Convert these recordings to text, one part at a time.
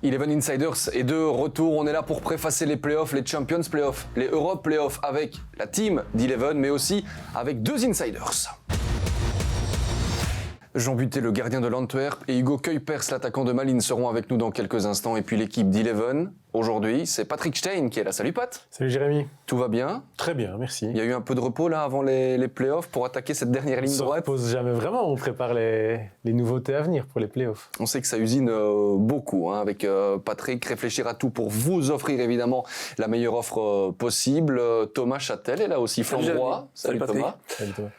Eleven Insiders est de retour. On est là pour préfacer les playoffs, les Champions Playoffs, les Europe Playoffs avec la team d'Eleven, mais aussi avec deux Insiders. Jean Buté, le gardien de l'Antwerp, et Hugo Kuipers, l'attaquant de Malines, seront avec nous dans quelques instants. Et puis l'équipe d'Eleven, aujourd'hui, c'est Patrick Stein qui est là. Salut Pat. Salut Jérémy. Tout va bien? Très bien, merci. Il y a eu un peu de repos là avant les playoffs pour attaquer cette dernière ligne droite. On ne se repose jamais vraiment, on prépare les nouveautés à venir pour les playoffs. On sait que ça usine beaucoup avec Patrick, réfléchir à tout pour vous offrir évidemment la meilleure offre possible. Thomas Châtel est là aussi, flanc droit. Salut Thomas. Salut Thomas.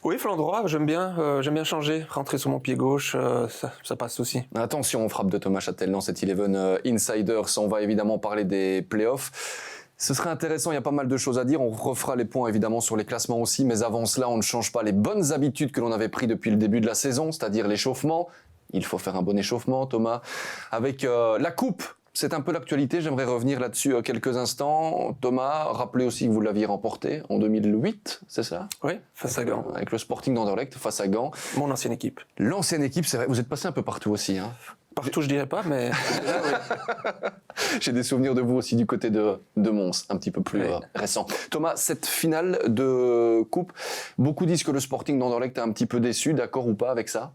Oui, flanc droit, j'aime bien changer, rentrer sur mon pied gauche, ça passe aussi. Attention, on frappe de Thomas Châtel dans cette Eleven Insiders. On va évidemment parler des playoffs. Ce serait intéressant, il y a pas mal de choses à dire. On refera les points évidemment sur les classements aussi, mais avant cela, on ne change pas les bonnes habitudes que l'on avait prises depuis le début de la saison, c'est-à-dire l'échauffement. Il faut faire un bon échauffement, Thomas. Avec la coupe, c'est un peu l'actualité, j'aimerais revenir là-dessus quelques instants. Thomas, rappelez aussi que vous l'aviez remporté en 2008, c'est ça? Oui, face à Gand. Avec le Sporting d'Anderlecht, face à Gand. Mon ancienne équipe. L'ancienne équipe, c'est vrai, vous êtes passé un peu partout aussi. Partout, je dirais pas, mais là, oui. J'ai des souvenirs de vous aussi du côté de Mons, un petit peu plus récent. Thomas, cette finale de coupe, beaucoup disent que le Sporting d'Anderlecht est un petit peu déçu, d'accord ou pas avec ça?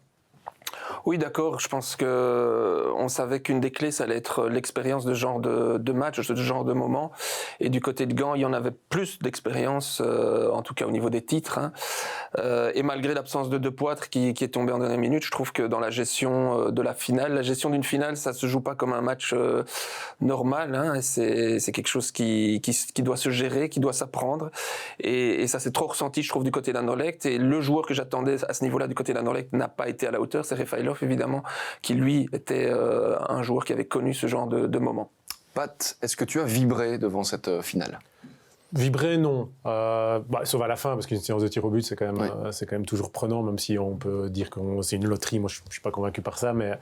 Oui, d'accord. Je pense que on savait qu'une des clés, ça allait être l'expérience de ce genre de match, de ce genre de moment. Et du côté de Gand, il y en avait plus d'expérience, en tout cas au niveau des titres. Et malgré l'absence de De Poitre qui est tombé en dernière minute, je trouve que dans la gestion de la finale, la gestion d'une finale, ça se joue pas comme un match normal. Et c'est quelque chose qui doit se gérer, qui doit s'apprendre. Et ça s'est trop ressenti, je trouve, du côté d'Anderlecht. Et le joueur que j'attendais à ce niveau-là du côté d'Anderlecht n'a pas été à la hauteur. C'est Refailov, évidemment, qui lui était un joueur qui avait connu ce genre de moment. Pat, est-ce que tu as vibré devant cette finale? Vibrer, non. Sauf à la fin, parce qu'une séance de tir au but, c'est quand même toujours prenant, même si on peut dire que c'est une loterie. Moi, je suis pas convaincu par ça, mais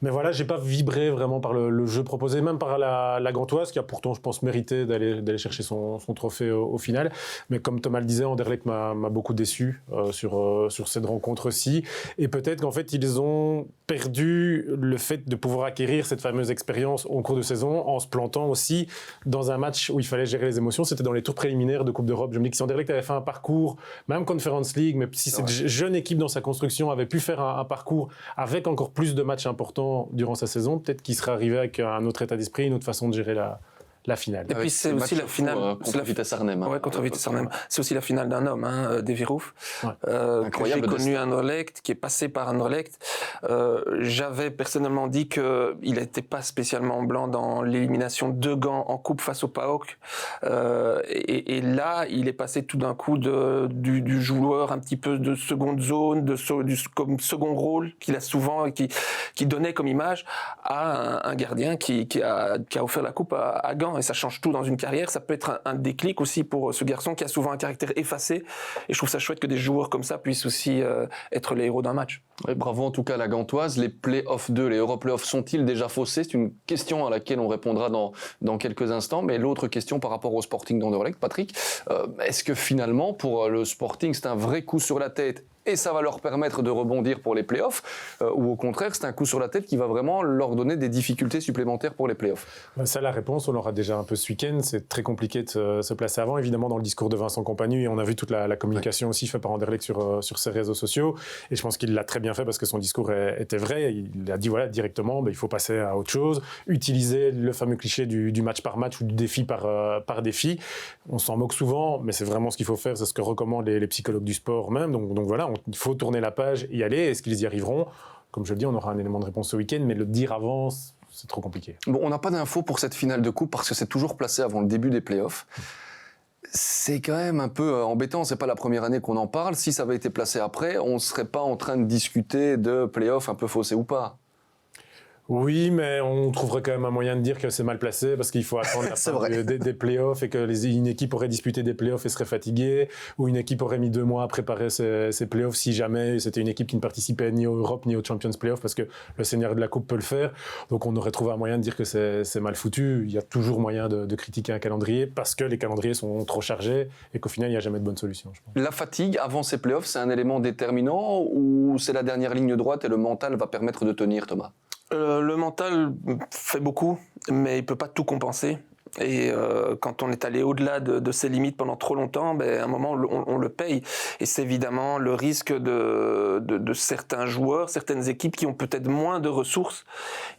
voilà, j'ai pas vibré vraiment par le jeu proposé, même par la Gantoise, qui a pourtant, je pense, mérité d'aller chercher son trophée au final. Mais comme Thomas le disait, Anderlecht m'a beaucoup déçu sur cette rencontre-ci. Et peut-être qu'en fait, ils ont perdu le fait de pouvoir acquérir cette fameuse expérience au cours de saison, en se plantant aussi dans un match où il fallait gérer les émotions. C'était dans les tours préliminaires de Coupe d'Europe. Je me dis que si Anderlecht avait fait un parcours, même Conference League, mais si cette jeune équipe dans sa construction avait pu faire un parcours avec encore plus de matchs importants durant sa saison, peut-être qu'il serait arrivé avec un autre état d'esprit, une autre façon de gérer la finale. Et puis c'est aussi la finale contre Vitesse Arnhem. Ouais, contre Vitesse Arnhem. C'est aussi la finale d'un homme, Davy Roof, que j'ai connu à Anderlecht, qui est passé par Anderlecht. J'avais personnellement dit qu'il n'était pas spécialement blanc dans l'élimination de Gand en coupe face au PAOK. Et là, il est passé tout d'un coup du joueur un petit peu de seconde zone, comme second rôle qu'il a souvent, qui donnait comme image, à un gardien qui a offert la coupe à Gand. Et ça change tout dans une carrière. Ça peut être un déclic aussi pour ce garçon qui a souvent un caractère effacé. Et je trouve ça chouette que des joueurs comme ça puissent aussi être les héros d'un match. Ouais, bravo en tout cas à la Gantoise. Les Playoffs 2, les Europe Playoffs sont-ils déjà faussés? C'est une question à laquelle on répondra dans quelques instants. Mais l'autre question par rapport au Sporting d'Anderlecht, Patrick, est-ce que finalement pour le Sporting c'est un vrai coup sur la tête et ça va leur permettre de rebondir pour les playoffs, ou au contraire, c'est un coup sur la tête qui va vraiment leur donner des difficultés supplémentaires pour les playoffs? Ça, la réponse, on l'aura déjà un peu ce week-end. C'est très compliqué de se placer avant. Évidemment, dans le discours de Vincent Compagnie, on a vu toute la communication aussi faite par Anderlecht sur ses réseaux sociaux. Et je pense qu'il l'a très bien fait parce que son discours était vrai. Il a dit directement, il faut passer à autre chose, utiliser le fameux cliché du match par match ou du défi par défi. On s'en moque souvent, mais c'est vraiment ce qu'il faut faire. C'est ce que recommandent les psychologues du sport même. Donc voilà, il faut tourner la page, y aller. Est-ce qu'ils y arriveront? Comme je le dis, on aura un élément de réponse ce week-end, mais le dire avant, c'est trop compliqué. Bon, on n'a pas d'infos pour cette finale de coupe parce que c'est toujours placé avant le début des playoffs. C'est quand même un peu embêtant, c'est pas la première année qu'on en parle. Si ça avait été placé après, on ne serait pas en train de discuter de playoffs un peu faussés ou pas. Oui, mais on trouverait quand même un moyen de dire que c'est mal placé parce qu'il faut attendre la fin des playoffs et que une équipe aurait disputé des playoffs et serait fatiguée, ou une équipe aurait mis 2 mois à préparer ses playoffs si jamais c'était une équipe qui ne participait ni aux Europe ni aux Champions Playoffs parce que le seigneur de la Coupe peut le faire. Donc on aurait trouvé un moyen de dire que c'est mal foutu. Il y a toujours moyen de critiquer un calendrier parce que les calendriers sont trop chargés et qu'au final il n'y a jamais de bonne solution, je pense. La fatigue avant ces playoffs, c'est un élément déterminant ou c'est la dernière ligne droite et le mental va permettre de tenir, Thomas? Le mental fait beaucoup, mais il peut pas tout compenser. Et quand on est allé au-delà de ses limites pendant trop longtemps, à un moment on le paye. Et c'est évidemment le risque de certains joueurs, certaines équipes qui ont peut-être moins de ressources.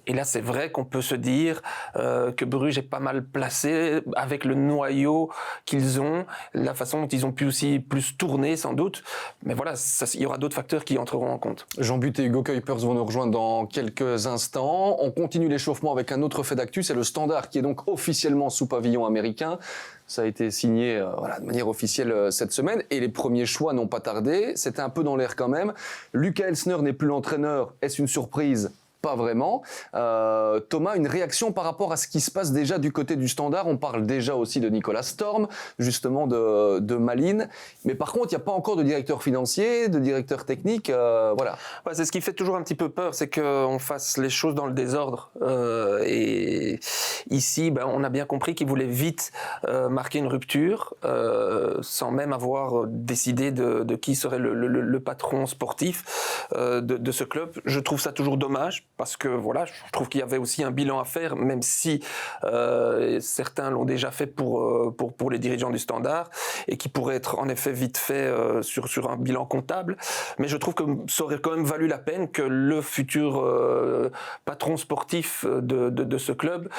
Et là, c'est vrai qu'on peut se dire que Bruges est pas mal placé avec le noyau qu'ils ont, la façon dont ils ont pu aussi plus tourner sans doute. Mais voilà, il y aura d'autres facteurs qui entreront en compte. Jean But et Hugo Kuipers vont nous rejoindre dans quelques instants. On continue l'échauffement avec un autre fait d'actu, c'est le Standard qui est donc officiellement sous pavillon américain. Ça a été signé de manière officielle cette semaine et les premiers choix n'ont pas tardé. C'était un peu dans l'air quand même. Lucas Elsner n'est plus l'entraîneur. Est-ce une surprise ? Pas vraiment. Thomas, une réaction par rapport à ce qui se passe déjà du côté du Standard. On parle déjà aussi de Nicolas Storm, justement de Malines. Mais par contre, il n'y a pas encore de directeur financier, de directeur technique. Voilà. Ouais, c'est ce qui fait toujours un petit peu peur, c'est qu'on fasse les choses dans le désordre. Et ici, on a bien compris qu'il voulait vite marquer une rupture, sans même avoir décidé de qui serait le patron sportif de ce club. Je trouve ça toujours dommage. Parce que voilà, je trouve qu'il y avait aussi un bilan à faire, même si certains l'ont déjà fait pour les dirigeants du Standard et qui pourrait être en effet vite fait sur un bilan comptable. Mais je trouve que ça aurait quand même valu la peine que le futur patron sportif de ce club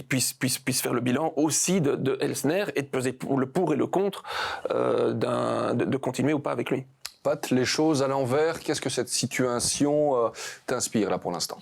puisse faire le bilan aussi de Elsner et de peser le pour et le contre de continuer ou pas avec lui. Pat, les choses à l'envers, qu'est-ce que cette situation t'inspire là pour l'instant ?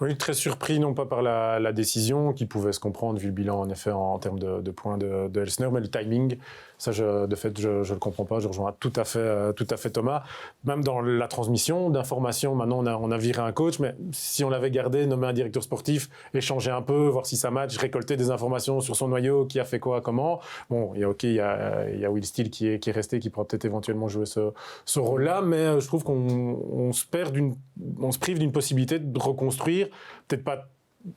Oui, très surpris, non pas par la décision, qui pouvait se comprendre vu le bilan en effet en termes de points de Elsner, mais le timing, ça de fait je le comprends pas, je rejoins tout à fait Thomas. Même dans la transmission d'informations, maintenant on a viré un coach, mais si on l'avait gardé, nommé un directeur sportif, échanger un peu, voir si ça match, récolter des informations sur son noyau, qui a fait quoi, comment. Bon, il y a Will Steele qui est resté, qui pourra peut-être éventuellement jouer ce rôle-là, mais je trouve qu'on se prive d'une possibilité de reconstruire, peut-être pas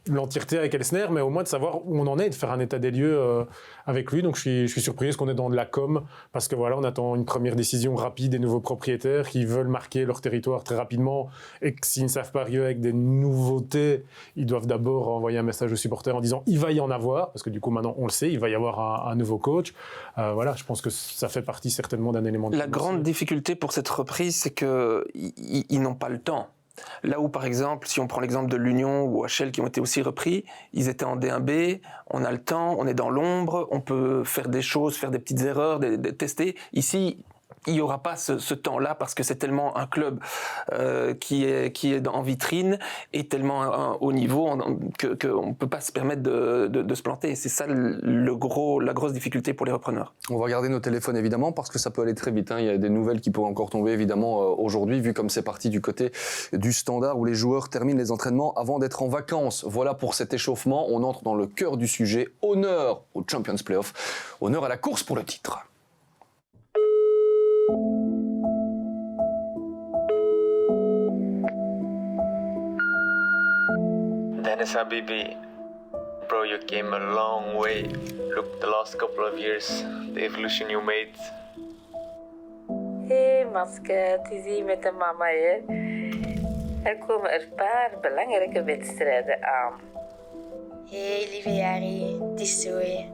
l'entièreté avec Elsner, mais au moins de savoir où on en est et de faire un état des lieux avec lui. Donc je suis surpris, est-ce qu'on est dans de la com ? Parce que voilà, on attend une première décision rapide des nouveaux propriétaires qui veulent marquer leur territoire très rapidement et que s'ils ne savent pas arriver avec des nouveautés, ils doivent d'abord envoyer un message aux supporters en disant il va y en avoir, parce que du coup maintenant on le sait, il va y avoir un nouveau coach. Voilà, je pense que ça fait partie certainement d'un élément de La grande difficulté pour cette reprise, c'est qu'ils n'ont pas le temps. Là où, par exemple, si on prend l'exemple de l'Union ou HL qui ont été aussi repris, ils étaient en D1B, on a le temps, on est dans l'ombre, on peut faire des choses, faire des petites erreurs, tester. Ici, il n'y aura pas ce temps-là parce que c'est tellement un club qui est en vitrine et tellement un haut niveau qu'on ne peut pas se permettre de se planter. C'est ça la grosse difficulté pour les repreneurs. On va regarder nos téléphones évidemment parce que ça peut aller très vite. Il y a des nouvelles qui pourraient encore tomber évidemment aujourd'hui, vu comme c'est parti du côté du Standard où les joueurs terminent les entraînements avant d'être en vacances. Voilà pour cet échauffement. On entre dans le cœur du sujet. Honneur aux Champions Playoff. Honneur à la course pour le titre. Dennis Habibi, bro, you came a long way. Look, the last couple of years, the evolution you made. Hey Maske, het is hier met de mama hier. Er komen een paar belangrijke wedstrijden aan. Hey lieve Jari, het is Zoe.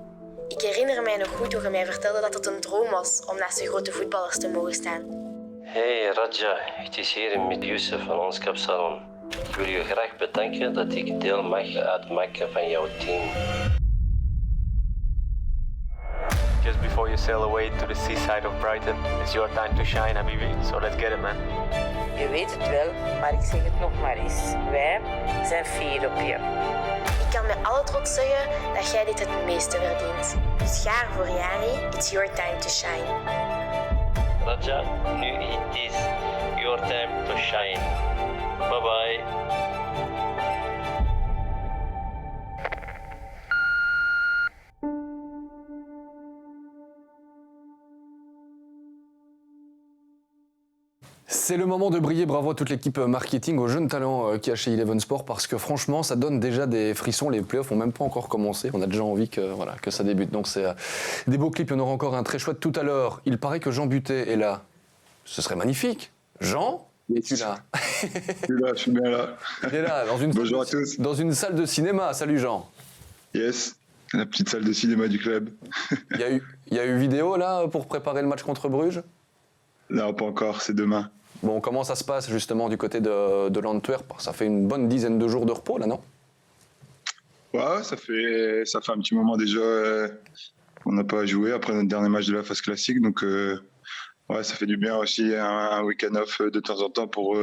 Ik herinner mij nog goed hoe je mij vertelde dat het een droom was om naast de grote voetballers te mogen staan. Hey Raja, het is hier met Youssef van ons kapsalon. Ik wil je graag bedanken dat ik deel mag uitmaken van jouw team. Just before you sail away to the seaside of Brighton, it's your time to shine, Habibi. So let's get it, man. Je weet het wel, maar ik zeg het nog maar eens. Wij zijn fier op je. Ik kan met alle trots zeggen dat jij dit het meeste verdient. Dus ga ervoor, Jari. It's your time to shine. Raja, nu it is your time to shine. Bye bye. C'est le moment de briller, bravo à toute l'équipe marketing, aux jeunes talents qu'il y a chez Eleven Sport parce que franchement ça donne déjà des frissons, les playoffs n'ont même pas encore commencé, on a déjà envie que ça débute, donc c'est des beaux clips, il y en aura encore un très chouette tout à l'heure. Il paraît que Jean Butet est là, ce serait magnifique. Jean, Es-tu là? Je suis bien là. Il est là, Bonjour à tous. Dans une salle de cinéma. Salut Jean. Yes, la petite salle de cinéma du club. Il y a eu vidéo là pour préparer le match contre Bruges? Non, pas encore, c'est demain. Bon, comment ça se passe justement du côté de l'Antwerp? Ça fait une bonne dizaine de jours de repos là, non? Ouais, ça fait un petit moment déjà qu'on n'a pas joué après notre dernier match de la phase classique. Donc, ouais, ça fait du bien aussi un week-end off de temps en temps pour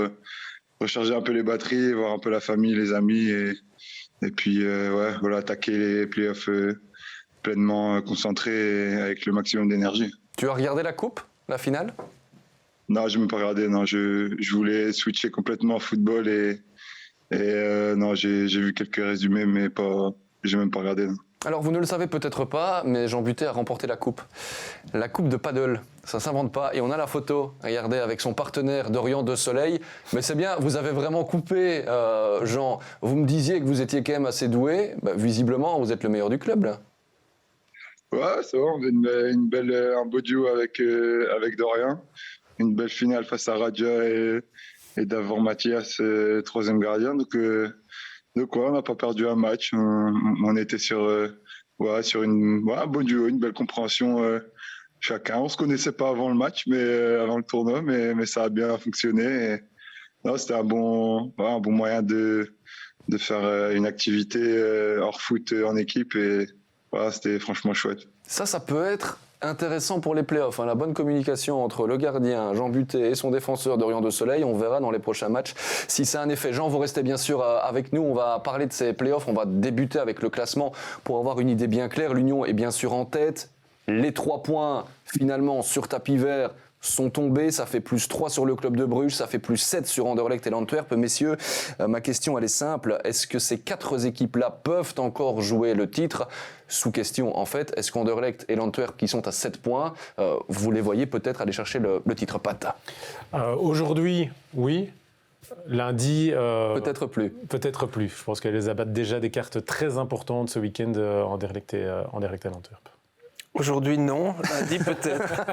recharger un peu les batteries, voir un peu la famille, les amis et puis ouais, voilà, attaquer les playoffs pleinement concentrés et avec le maximum d'énergie. Tu as regardé la coupe, la finale? Non, je n'ai même pas regardé. Non, je voulais switcher complètement au football et non, j'ai vu quelques résumés, mais j'ai même pas regardé. Non. Alors, vous ne le savez peut-être pas, mais Jean Buttet a remporté la coupe. La coupe de paddle, ça s'invente pas. Et on a la photo, regardez, avec son partenaire Dorian de Soleil. Mais c'est bien, vous avez vraiment coupé, Jean. Vous me disiez que vous étiez quand même assez doué. Bah, visiblement, vous êtes le meilleur du club, là. Ouais, c'est vrai, on a un beau duo avec Dorian. Une belle finale face à Radja et Davor Mathias, troisième gardien. Donc ouais, on n'a pas perdu un match. On était sur un beau duo, une belle compréhension chacun. On se connaissait pas avant le match, mais avant le tournoi, mais ça a bien fonctionné. Et, non, c'était un bon moyen de faire une activité hors foot en équipe et voilà, c'était franchement chouette. Ça peut être intéressant pour les playoffs, hein, la bonne communication entre le gardien Jean Buttet et son défenseur Dorian de Soleil. On verra dans les prochains matchs si ça a un effet. Jean, vous restez bien sûr avec nous. On va parler de ces playoffs. On va débuter avec le classement pour avoir une idée bien claire. L'Union est bien sûr en tête. Les 3 points finalement sur tapis vert sont tombés, ça fait plus 3 sur le club de Bruges, ça fait plus 7 sur Anderlecht et l'Antwerp. Messieurs, ma question elle est simple, est-ce que ces 4 équipes-là peuvent encore jouer le titre? Sous question en fait, est-ce qu'Anderlecht et l'Antwerp qui sont à 7 points, vous les voyez peut-être aller chercher le titre? Pat? Aujourd'hui, oui. Lundi... peut-être plus. Peut-être plus. Je pense qu'elles abattent déjà des cartes très importantes ce week-end, Anderlecht et l'Antwerp. Aujourd'hui, non. Lundi, peut-être.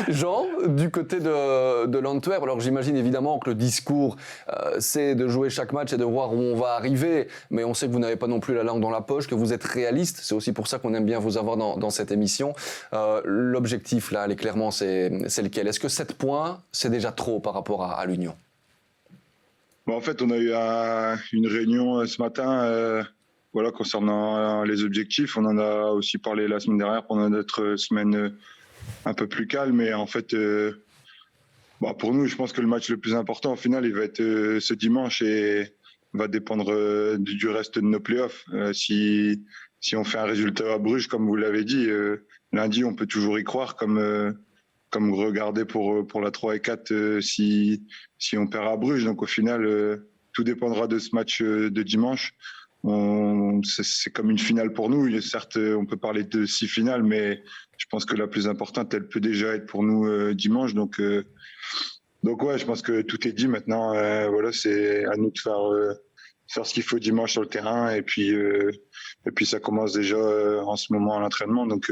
Jean, du côté de l'Antwerp, alors j'imagine évidemment que le discours, c'est de jouer chaque match et de voir où on va arriver, mais on sait que vous n'avez pas non plus la langue dans la poche, que vous êtes réaliste. C'est aussi pour ça qu'on aime bien vous avoir dans cette émission. L'objectif, là, clairement, c'est lequel? Est-ce que 7 points, c'est déjà trop par rapport à l'Union? En fait, on a eu une réunion ce matin... Voilà, concernant les objectifs, on en a aussi parlé la semaine dernière pendant notre semaine un peu plus calme. Et en fait, pour nous, je pense que le match le plus important, au final, il va être ce dimanche et va dépendre du reste de nos playoffs. Si on fait un résultat à Bruges, comme vous l'avez dit, lundi, on peut toujours y croire, comme regarder pour la 3 et 4 si on perd à Bruges. Donc au final, tout dépendra de ce match de dimanche. C'est comme une finale pour nous. Certes, on peut parler de 6 finales, mais je pense que la plus importante, elle peut déjà être pour nous dimanche. Donc ouais, je pense que tout est dit maintenant. Voilà, c'est à nous de faire ce qu'il faut dimanche sur le terrain. Et puis ça commence déjà en ce moment à l'entraînement. Donc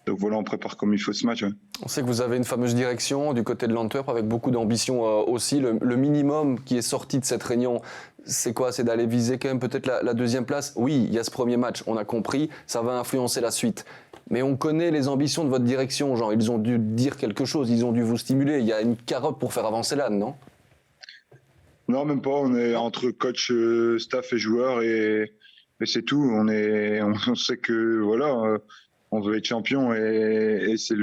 voilà, on prépare comme il faut ce match. Ouais. On sait que vous avez une fameuse direction du côté de l'Antwerp avec beaucoup d'ambition aussi. Le minimum qui est sorti de cette réunion, c'est quoi? C'est d'aller viser quand même peut-être la 2e place. Oui, il y a ce premier match, on a compris, ça va influencer la suite. Mais on connaît les ambitions de votre direction, Jean. Ils ont dû dire quelque chose, ils ont dû vous stimuler. Il y a une carotte pour faire avancer l'âne, non? Non, même pas. On est entre coach, staff et joueurs et c'est tout. On sait que voilà... on veut être champion et c'est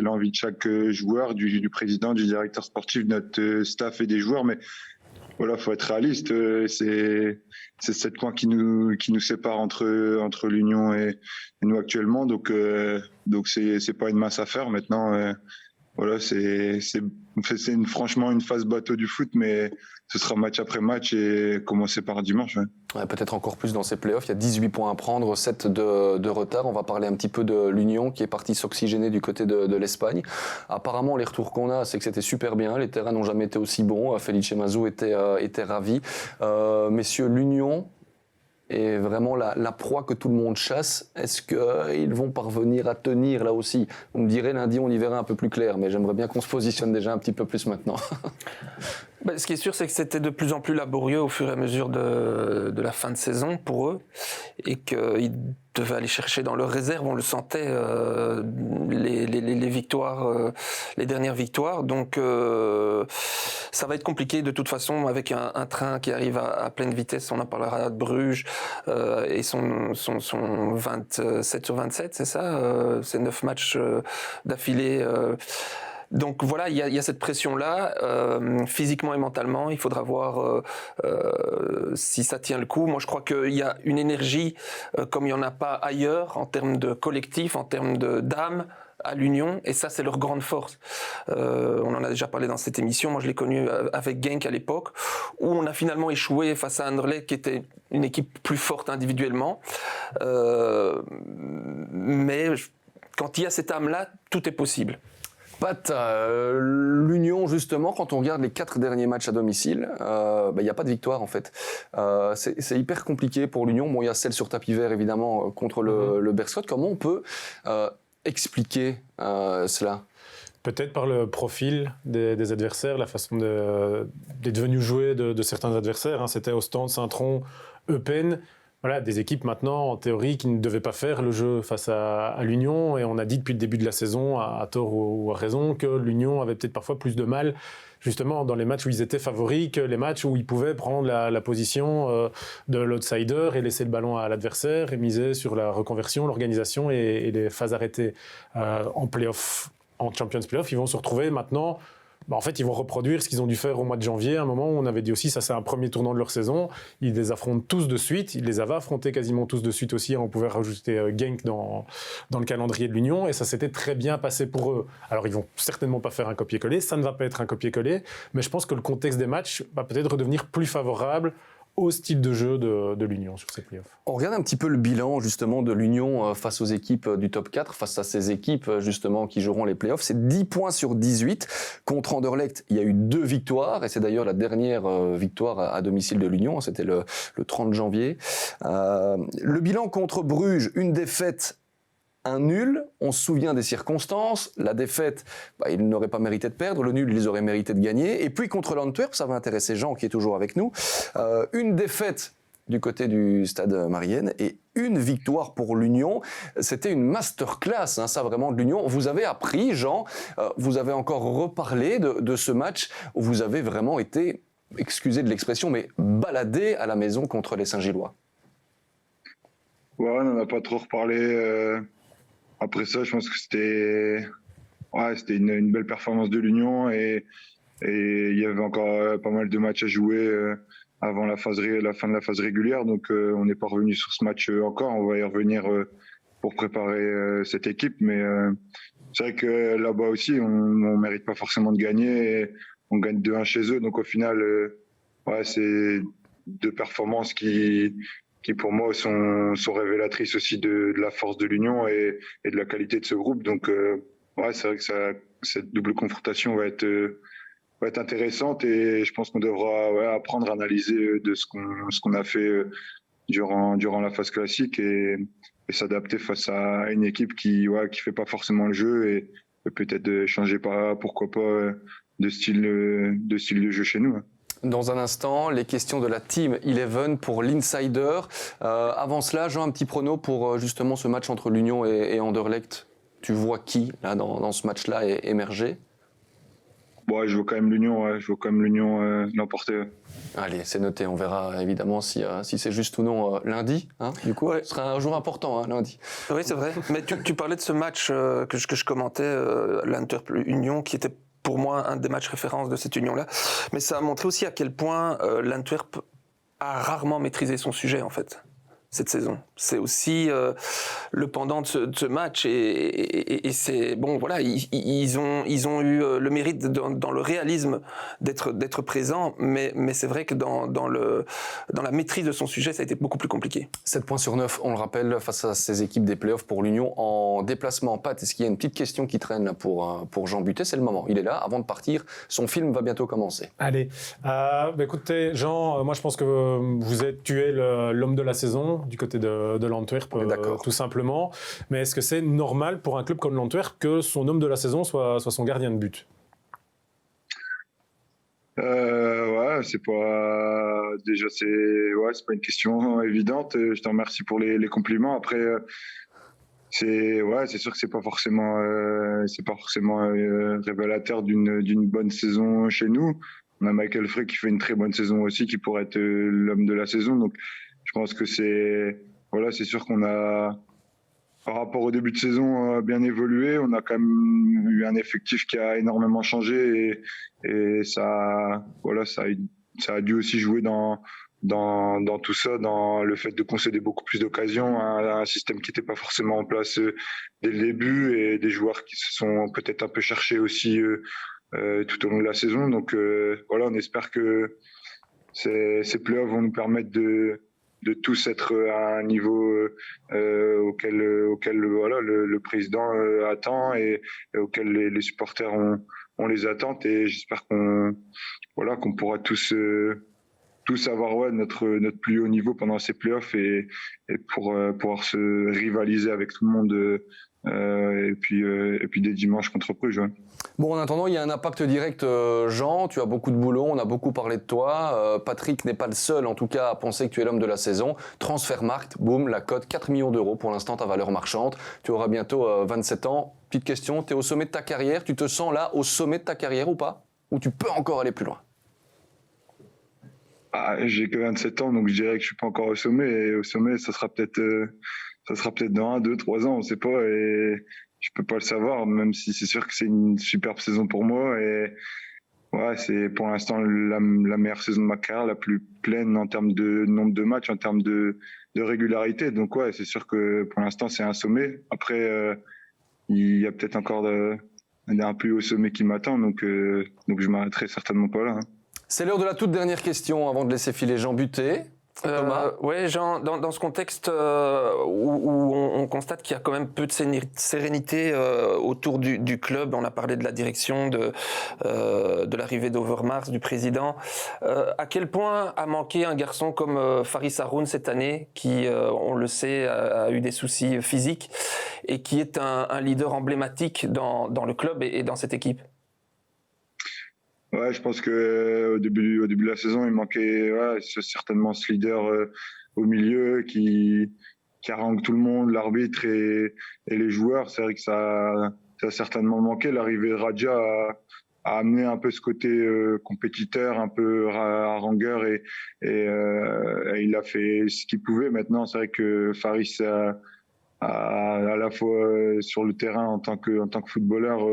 l'envie de chaque joueur, du président, du directeur sportif, de notre staff et des joueurs. Mais voilà, faut être réaliste. C'est 7 points qui nous séparent entre l'Union et nous actuellement. Donc c'est pas une mince affaire. Maintenant, voilà, c'est franchement une phase bateau du foot, mais ce sera match après match et commencer par dimanche. Ouais. Ouais, peut-être encore plus dans ces playoffs. Il y a 18 points à prendre, 7 de retard. On va parler un petit peu de l'Union qui est partie s'oxygéner du côté de l'Espagne. Apparemment, les retours qu'on a, c'est que c'était super bien. Les terrains n'ont jamais été aussi bons. Felice Mazou était ravi. Messieurs, l'Union, est vraiment la proie que tout le monde chasse. Est-ce qu'ils vont parvenir à tenir là aussi? Vous me direz, lundi, on y verra un peu plus clair, mais j'aimerais bien qu'on se positionne déjà un petit peu plus maintenant. Ce qui est sûr, c'est que c'était de plus en plus laborieux au fur et à mesure de la fin de saison pour eux, et qu'ils devaient aller chercher dans leurs réserves. On le sentait, les victoires, les dernières victoires. Donc, ça va être compliqué de toute façon avec un train qui arrive à pleine vitesse. On en parlera de Bruges et son 27 sur 27, c'est ça, c'est 9 matchs d'affilée. Donc voilà, il y a cette pression-là, physiquement et mentalement. Il faudra voir si ça tient le coup. Moi, je crois qu'il y a une énergie comme il n'y en a pas ailleurs, en termes de collectif, en termes d'âme, à l'Union, et ça, c'est leur grande force. On en a déjà parlé dans cette émission. Moi, je l'ai connu avec Genk à l'époque, où on a finalement échoué face à Anderlecht, qui était une équipe plus forte individuellement. Mais quand il y a cette âme-là, tout est possible. Pat, l'Union, justement, quand on regarde les 4 derniers matchs à domicile, il n'y a pas de victoire, en fait. C'est hyper compliqué pour l'Union. Bon, il y a celle sur tapis vert, évidemment, contre le Beerschot. Comment on peut expliquer cela? Peut-être par le profil des adversaires, la façon d'être venu jouer de certains adversaires. Hein. C'était Ostende, Saint-Tron, Eupen. Voilà, des équipes maintenant, en théorie, qui ne devaient pas faire le jeu face à l'Union. Et on a dit depuis le début de la saison, à tort ou à raison, que l'Union avait peut-être parfois plus de mal, justement, dans les matchs où ils étaient favoris, que les matchs où ils pouvaient prendre la position de l'outsider et laisser le ballon à l'adversaire et miser sur la reconversion, l'organisation et les phases arrêtées en play-off, en Champions Play-off. Ils vont se retrouver maintenant... en fait, ils vont reproduire ce qu'ils ont dû faire au mois de janvier, à un moment où on avait dit aussi, ça c'est un premier tournant de leur saison, ils les affrontent tous de suite, ils les avaient affrontés quasiment tous de suite aussi, on pouvait rajouter Genk dans le calendrier de l'Union, et ça s'était très bien passé pour eux. Alors ils vont certainement pas faire un copier-coller, ça ne va pas être un copier-coller, mais je pense que le contexte des matchs va peut-être redevenir plus favorable au style de jeu de l'Union sur ces playoffs. On regarde un petit peu le bilan justement de l'Union face aux équipes du top 4, face à ces équipes justement qui joueront les playoffs. C'est 10 points sur 18. Contre Anderlecht, il y a eu 2 victoires et c'est d'ailleurs la dernière victoire à domicile de l'Union. C'était le 30 janvier. Le bilan contre Bruges, une défaite, un nul, on se souvient des circonstances, la défaite, ils n'auraient pas mérité de perdre, le nul, ils auraient mérité de gagner, et puis contre l'Antwerp, ça va intéresser Jean qui est toujours avec nous, une défaite du côté du stade Marienne et une victoire pour l'Union. C'était une masterclass, ça vraiment de l'Union. Vous avez appris, Jean, vous avez encore reparlé de ce match où vous avez vraiment été, excusez de l'expression, mais baladé à la maison contre les Saint-Gillois. Ouais, on n'en a pas trop reparlé. Après ça, je pense que c'était une belle performance de l'Union et il y avait encore pas mal de matchs à jouer avant la fin de la phase régulière. Donc, on n'est pas revenu sur ce match encore. On va y revenir pour préparer cette équipe. Mais c'est vrai que là-bas aussi, on mérite pas forcément de gagner. Et on gagne 2-1 chez eux. Donc, au final, c'est 2 performances qui pour moi sont révélatrices aussi de la force de l'Union et de la qualité de ce groupe. Donc c'est vrai que cette double confrontation va être intéressante et je pense qu'on devra apprendre à analyser de ce qu'on a fait durant la phase classique et s'adapter face à une équipe qui fait pas forcément le jeu et peut-être changer pourquoi pas de style de jeu chez nous. Dans un instant, les questions de la Team 11 pour l'Insider. Avant cela, Jean, un petit prono pour justement ce match entre l'Union et Anderlecht. Tu vois qui, là, dans ce match-là, émerger? Je vois quand même l'Union l'emporter. Allez, c'est noté. On verra évidemment si c'est juste ou non lundi. Du coup, ce sera un jour important, lundi. Oui, c'est vrai. Mais tu parlais de ce match que je commentais, l'Antwerp-Union, qui était pour moi un des matchs références de cette union-là. Mais ça a montré aussi à quel point l'Antwerp a rarement maîtrisé son sujet, en fait. cette saison. C'est aussi le pendant de ce match et c'est bon voilà ils ont eu le mérite dans le réalisme d'être présents, mais c'est vrai que dans la maîtrise de son sujet ça a été beaucoup plus compliqué. 7 points sur 9, on le rappelle, face à ces équipes des playoffs pour l'Union en déplacement. Pat, est-ce qu'il y a une petite question qui traîne là pour Jean Buttet? C'est le moment, il est là avant de partir, son film va bientôt commencer. Allez, écoutez Jean, moi je pense que tu es l'homme de la saison du côté de l'Antwerp, tout simplement. Mais est-ce que c'est normal pour un club comme l'Antwerp que son homme de la saison soit son gardien de but? Ouais, c'est pas pas une question évidente. Je te remercie pour les compliments. Après, c'est sûr que c'est pas forcément révélateur d'une bonne saison chez nous. On a Michael Frey qui fait une très bonne saison aussi, qui pourrait être l'homme de la saison. Donc, je pense que c'est sûr qu'on a, par rapport au début de saison, bien évolué. On a quand même eu un effectif qui a énormément changé et ça a dû aussi jouer dans tout ça, dans le fait de concéder beaucoup plus d'occasions, un système qui n'était pas forcément en place dès le début et des joueurs qui se sont peut-être un peu cherchés aussi tout au long de la saison. Donc on espère que ces playoffs vont nous permettre de tous être à un niveau auquel le président attend et auquel les supporters ont les attentes, et j'espère qu'on pourra tous avoir notre plus haut niveau pendant ces playoffs et pour pouvoir se rivaliser avec tout le monde et puis des dimanches contre Bruges. Ouais. Bon, en attendant, il y a un impact direct, Jean. Tu as beaucoup de boulot, on a beaucoup parlé de toi. Patrick n'est pas le seul, en tout cas, à penser que tu es l'homme de la saison. Transfermarkt, boum, la cote, 4 millions d'euros pour l'instant, ta valeur marchande. Tu auras bientôt 27 ans. Petite question, tu es au sommet de ta carrière. Tu te sens là au sommet de ta carrière ou pas? Ou tu peux encore aller plus loin? J'ai que 27 ans, donc je dirais que je suis pas encore au sommet. Et au sommet, ça sera peut-être dans 1, 2, 3 ans, on sait pas. Et je peux pas le savoir, même si c'est sûr que c'est une superbe saison pour moi. Et ouais, c'est pour l'instant la meilleure saison de ma carrière, la plus pleine en termes de nombre de matchs, en termes de régularité. Donc ouais, c'est sûr que pour l'instant c'est un sommet. Après, il y a peut-être encore un plus haut sommet qui m'attend, donc je m'arrêterai certainement pas là. Hein. C'est l'heure de la toute dernière question avant de laisser filer Jean Buttet. Thomas. Ouais, Jean, dans ce contexte où on constate qu'il y a quand même peu de sérénité autour du club, on a parlé de la direction, de l'arrivée d'Overmars, du président. À quel point a manqué un garçon comme Faris Haroun cette année, qui, on le sait, a eu des soucis physiques et qui est un leader emblématique dans le club et dans cette équipe? Ouais, je pense que au début de la saison, il manquait certainement ce leader au milieu qui harangue tout le monde, l'arbitre et les joueurs. C'est vrai que ça a certainement manqué. L'arrivée de Radja a amené un peu ce côté compétiteur, un peu harangueur et il a fait ce qu'il pouvait. Maintenant, c'est vrai que Faris à la fois sur le terrain en tant que footballeur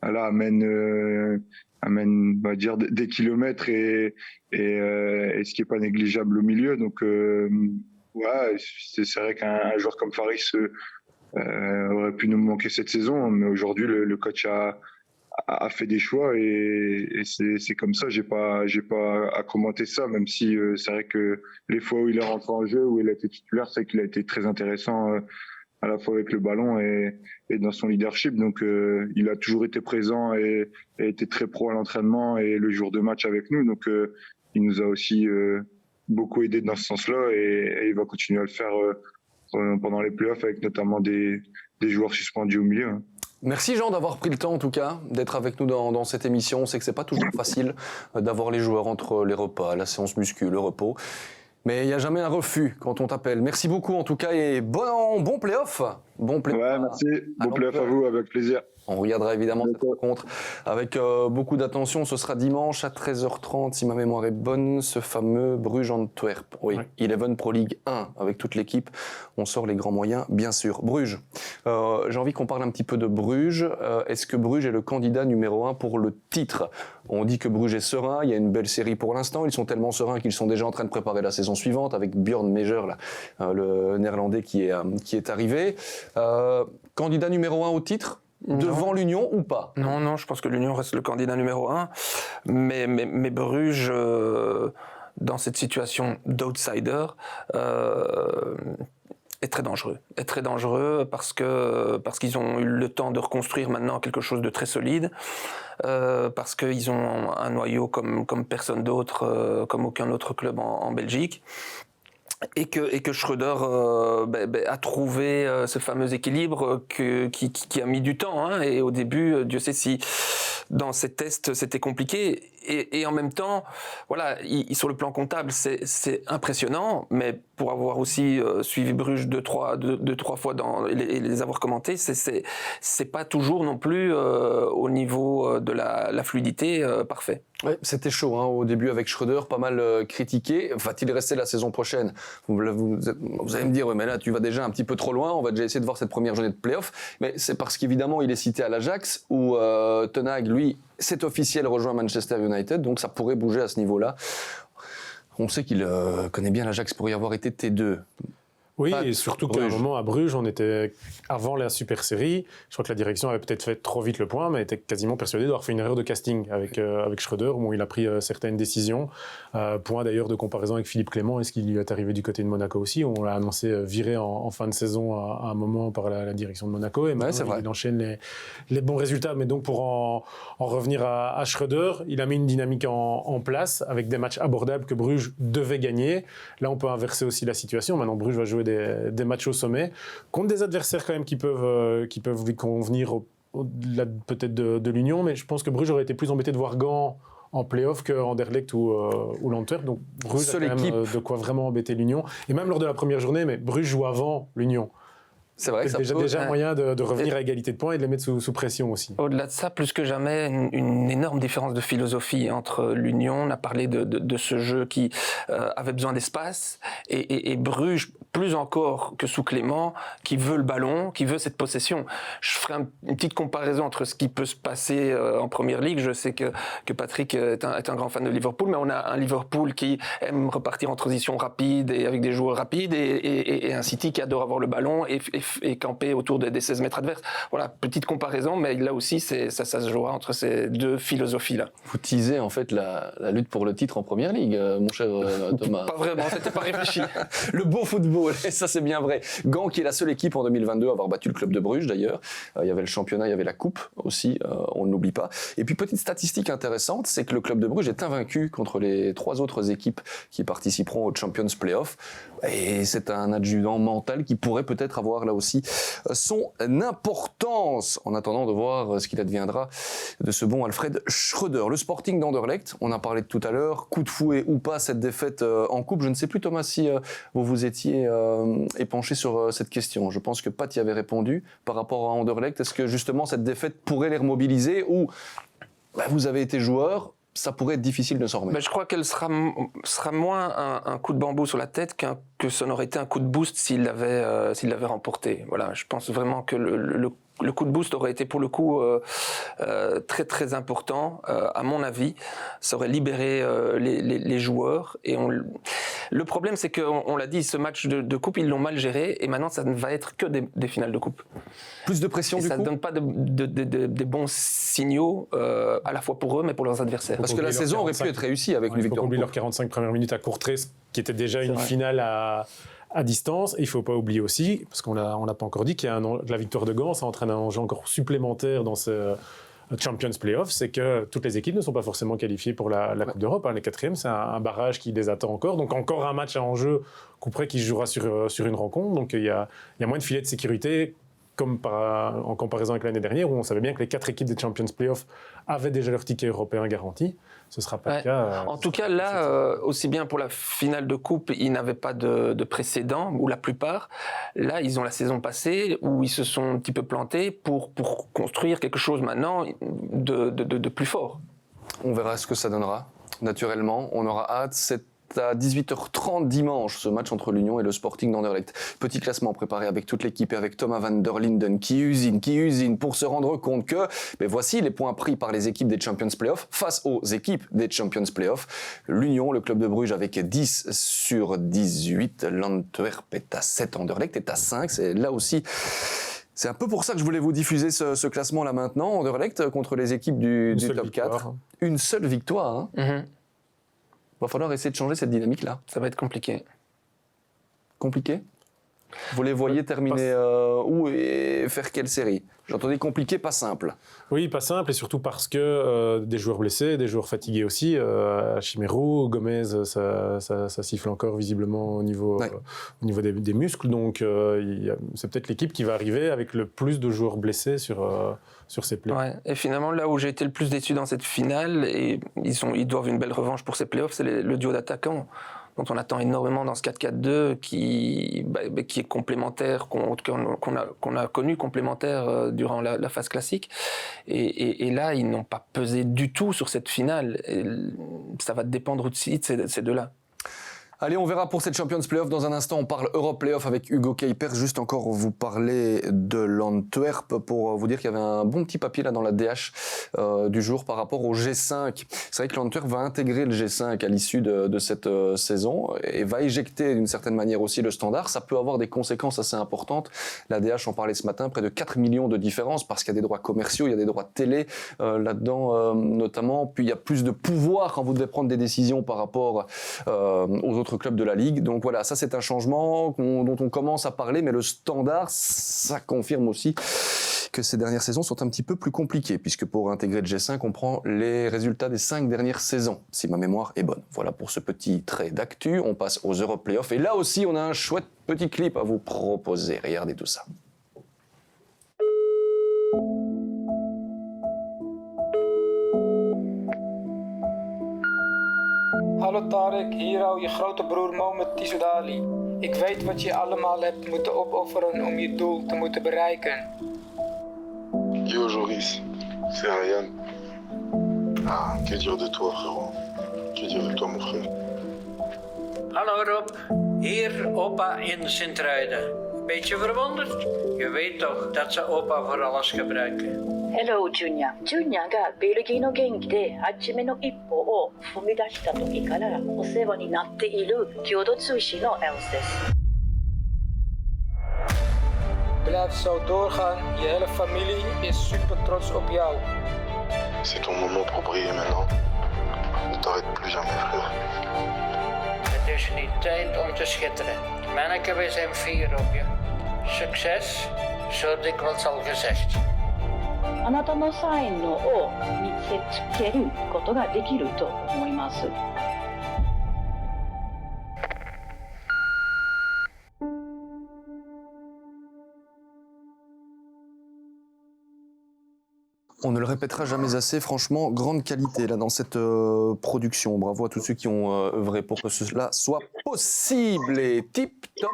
amène on va dire des kilomètres et ce qui est pas négligeable au milieu. Donc c'est vrai qu'un joueur comme Faris aurait pu nous manquer cette saison, mais aujourd'hui le coach a fait des choix et c'est comme ça. J'ai pas à commenter ça, même si c'est vrai que les fois où il est rentré en jeu, où il a été titulaire, c'est qu'il a été très intéressant à la fois avec le ballon et dans son leadership. Donc il a toujours été présent et été très pro à l'entraînement et le jour de match avec nous. Donc il nous a aussi beaucoup aidé dans ce sens-là et il va continuer à le faire pendant les playoffs avec notamment des joueurs suspendus au milieu. Merci Jean d'avoir pris le temps en tout cas d'être avec nous dans cette émission. On sait que c'est pas toujours facile d'avoir les joueurs entre les repas, la séance muscu, le repos. Mais il n'y a jamais un refus quand on t'appelle. Merci beaucoup en tout cas et bon play-off. Bon play-off. Ouais, merci. Bon play-off à vous, avec plaisir. On regardera évidemment cette rencontre avec beaucoup d'attention. Ce sera dimanche à 13h30, si ma mémoire est bonne, ce fameux Bruges-Antwerp. Oui, ouais. Eleven Pro League 1, avec toute l'équipe. On sort les grands moyens, bien sûr. Bruges. J'ai envie qu'on parle un petit peu de Bruges. Est-ce que Bruges est le candidat numéro 1 pour le titre ? On dit que Bruges est serein. Il y a une belle série pour l'instant. Ils sont tellement sereins qu'ils sont déjà en train de préparer la saison suivante avec Björn Mejer, là, le néerlandais qui est arrivé. Candidat numéro 1 au titre ? Devant l'Union ou pas ? Non, je pense que l'Union reste le candidat numéro 1. Mais Bruges, dans cette situation d'outsider, est très dangereux. Est très dangereux parce qu'ils ont eu le temps de reconstruire maintenant quelque chose de très solide, parce qu'ils ont un noyau comme personne d'autre, comme aucun autre club en Belgique. Et que Schröder a trouvé ce fameux équilibre qui a mis du temps. Hein, et au début, Dieu sait si dans ces tests c'était compliqué. Et en même temps, voilà, sur le plan comptable, c'est impressionnant. Mais pour avoir aussi suivi Bruges deux, trois fois et les avoir commentés, c'est pas toujours non plus au niveau de la fluidité parfait. Ouais, c'était chaud au début avec Schröder, pas mal critiqué. Va-t-il rester la saison prochaine ? Vous allez me dire, ouais, mais là tu vas déjà un petit peu trop loin, on va déjà essayer de voir cette première journée de play-off. Mais c'est parce qu'évidemment il est cité à l'Ajax, où Ten Hag, lui, c'est officiel, rejoint Manchester United, donc ça pourrait bouger à ce niveau-là. On sait qu'il connaît bien l'Ajax pour y avoir été T2. Oui, et surtout qu'à un moment, à Bruges, on était avant la Super Série. Je crois que la direction avait peut-être fait trop vite le point, mais était quasiment persuadée d'avoir fait une erreur de casting avec Schröder, où il a pris certaines décisions. Point d'ailleurs de comparaison avec Philippe Clément et ce qui lui est arrivé du côté de Monaco aussi. On l'a annoncé viré en fin de saison à un moment par la direction de Monaco. Et maintenant, il enchaîne les bons résultats. Mais donc, pour en revenir à Schröder, il a mis une dynamique en place avec des matchs abordables que Bruges devait gagner. Là, on peut inverser aussi la situation. Maintenant, Bruges va jouer des matchs au sommet contre des adversaires quand même qui peuvent lui convenir au-delà peut-être de l'Union, mais je pense que Bruges aurait été plus embêté de voir Gand en play-off qu'Anderlecht ou l'Antwerp. Donc Bruges a quand même de quoi vraiment embêter l'Union. Et même lors de la première journée, mais Bruges joue avant l'Union. C'est vrai que ça déjà moyen de revenir à égalité de points et de les mettre sous pression aussi. Au-delà de ça, plus que jamais, une énorme différence de philosophie entre l'Union. On a parlé de ce jeu qui avait besoin d'espace et Bruges, plus encore que sous Clément, qui veut le ballon, qui veut cette possession. Je ferai une petite comparaison entre ce qui peut se passer en Première Ligue. Je sais que Patrick est un grand fan de Liverpool, mais on a un Liverpool qui aime repartir en transition rapide et avec des joueurs rapides et un City qui adore avoir le ballon et camper autour des 16 mètres adverses. Voilà, petite comparaison, mais là aussi, ça se jouera entre ces deux philosophies-là. Vous teasez en fait la lutte pour le titre en Première Ligue, mon cher Thomas. Pas vraiment, c'était pas réfléchi. Le beau football, et ça c'est bien vrai. Gand qui est la seule équipe en 2022 à avoir battu le club de Bruges d'ailleurs. Il y avait le championnat, il y avait la coupe aussi, on ne l'oublie pas. Et puis petite statistique intéressante, c'est que le club de Bruges est invaincu contre les 3 autres équipes qui participeront au Champions Playoff. Et c'est un adjudant mental qui pourrait peut-être avoir là aussi son importance, en attendant de voir ce qu'il adviendra de ce bon Alfred Schröder. Le Sporting d'Anderlecht, on en parlait tout à l'heure, coup de fouet ou pas cette défaite en coupe. Je ne sais plus Thomas si vous étiez épanché sur cette question. Je pense que Pat y avait répondu par rapport à Anderlecht. Est-ce que justement cette défaite pourrait les remobiliser ou vous avez été joueur, ça pourrait être difficile de s'en remettre? Je crois qu'elle sera moins un coup de bambou sur la tête que ça n'aurait été un coup de boost s'il l'avait remporté. Voilà, je pense vraiment que le coup de boost aurait été pour le coup très très important, à mon avis. Ça aurait libéré les joueurs. Et le problème, c'est qu'on l'a dit, ce match de coupe, ils l'ont mal géré. Et maintenant, ça ne va être que des finales de coupe. Plus de pression, du coup. Ça ne donne pas des bons signaux, à la fois pour eux, mais pour leurs adversaires. Parce que la saison aurait pu être réussie avec une victoire. Il faut oublier leurs 45 premières minutes à Courtrai, qui était déjà une finale à distance. Et il ne faut pas oublier aussi, parce qu'on l'a pas encore dit, que la victoire de Gand, ça entraîne un enjeu encore supplémentaire dans ce Champions Playoff, c'est que toutes les équipes ne sont pas forcément qualifiées pour la Coupe d'Europe. Les 4e, c'est un barrage qui les attend encore. Donc encore un match à enjeu, coup près qui se jouera sur une rencontre. Donc il y a moins de filet de sécurité comme en comparaison avec l'année dernière, où on savait bien que les 4 équipes des Champions Playoffs avaient déjà leur ticket européen garanti. Ce ne sera pas le cas. En tout cas, là, aussi bien pour la finale de coupe, ils n'avaient pas de précédent, ou la plupart. Là, ils ont la saison passée, où ils se sont un petit peu plantés pour construire quelque chose maintenant de plus fort. On verra ce que ça donnera. Naturellement, on aura hâte. C'est à 18h30 dimanche, ce match entre l'Union et le Sporting d'Anderlecht. Petit classement préparé avec toute l'équipe et avec Thomas van der Linden qui usine pour se rendre compte que voici les points pris par les équipes des Champions Playoffs face aux équipes des Champions Playoffs. L'Union, le club de Bruges avec 10 sur 18. L'Antwerp est à 7, Anderlecht est à 5. C'est là aussi... C'est un peu pour ça que je voulais vous diffuser ce classement-là maintenant. Anderlecht contre les équipes du top 4. Une seule victoire. Hein. Va falloir essayer de changer cette dynamique-là. Ça va être compliqué. Compliqué ? Vous les voyez terminer où et faire quelle série ? J'entendais compliqué, pas simple. Oui, pas simple, et surtout parce que des joueurs blessés, des joueurs fatigués aussi. Chimero, Gomez, ça siffle encore visiblement au niveau des muscles. Donc c'est peut-être l'équipe qui va arriver avec le plus de joueurs blessés sur ces playoffs. Ouais. Et finalement, là où j'ai été le plus déçu dans cette finale, et ils doivent une belle revanche pour ces playoffs, c'est le duo d'attaquants dont on attend énormément dans ce 4-4-2, qui est complémentaire, qu'on a connu complémentaire durant la phase classique. Et là, ils n'ont pas pesé du tout sur cette finale. Et ça va dépendre aussi de ces deux-là. Allez, on verra pour cette Champions Playoff. Dans un instant, on parle Europe Playoff avec Hugo Kuipers. Juste encore vous parler de l'Antwerp pour vous dire qu'il y avait un bon petit papier là dans la DH du jour par rapport au G5. C'est vrai que l'Antwerp va intégrer le G5 à l'issue de cette saison et va éjecter d'une certaine manière aussi le Standard. Ça peut avoir des conséquences assez importantes. La DH en parlait ce matin, près de 4 millions de différences parce qu'il y a des droits commerciaux, il y a des droits télé là-dedans notamment. Puis il y a plus de pouvoir quand vous devez prendre des décisions par rapport aux autres clubs de la Ligue. Donc voilà, ça c'est un changement dont on commence à parler, mais le Standard, ça confirme aussi que ces dernières saisons sont un petit peu plus compliquées, puisque pour intégrer le G5, on prend les résultats des 5 dernières saisons, si ma mémoire est bonne. Voilà pour ce petit trait d'actu. On passe aux Europe Playoffs, et là aussi, on a un chouette petit clip à vous proposer. Regardez tout ça. Hallo Tarek, hier hou je grote broer Mo met Tissoudali. Ik weet wat je allemaal hebt moeten opofferen om je doel te moeten bereiken. Yo Joris, c'est Ryan. Ah, que dire de toi frérot? Que dire de toi mon frère? Hallo Rob, hier opa in Sint-Truiden. Beetje verwonderd? Je weet toch dat ze opa voor alles gebruiken. Hello, Junya. Junya がベルギーの元気で初めの一歩を踏み出した時からお世話になっている共同通信のエルスです。Blijf zo doorgaan, je hele familie is super trots op jou. C'est ton moment pour briller maintenant. Ne t'arrête plus jamais frère. Het is nu tijd om te schitteren. Manneke, we zijn fier op je. Succes, zo dikwijls al gezegd. あなたの才能を見せつけることができると思います。On ne le répétera jamais assez, franchement, grande qualité là dans cette production. Bravo à tous ceux qui ont œuvré pour que cela soit possible. Et tip top,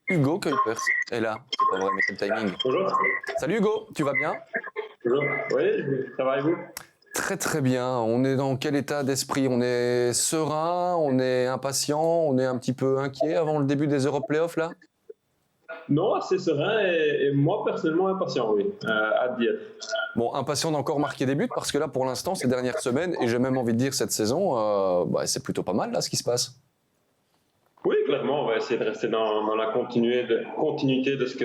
Hugo Kuipers est là. C'est pas vrai, mais quel timing. Bonjour. Salut Hugo, tu vas bien? Bonjour. Oui, ça va et vous? Très très bien. On est dans quel état d'esprit? On est serein, on est impatient, on est un petit peu inquiet avant le début des Europe Playoffs là? Non, assez serein et moi personnellement impatient, oui. Hâte d'y être. Bon, impatient d'encore marquer des buts parce que là pour l'instant ces dernières semaines et j'ai même envie de dire cette saison, c'est plutôt pas mal là ce qui se passe. Oui, clairement, on va essayer de rester dans la continuité de ce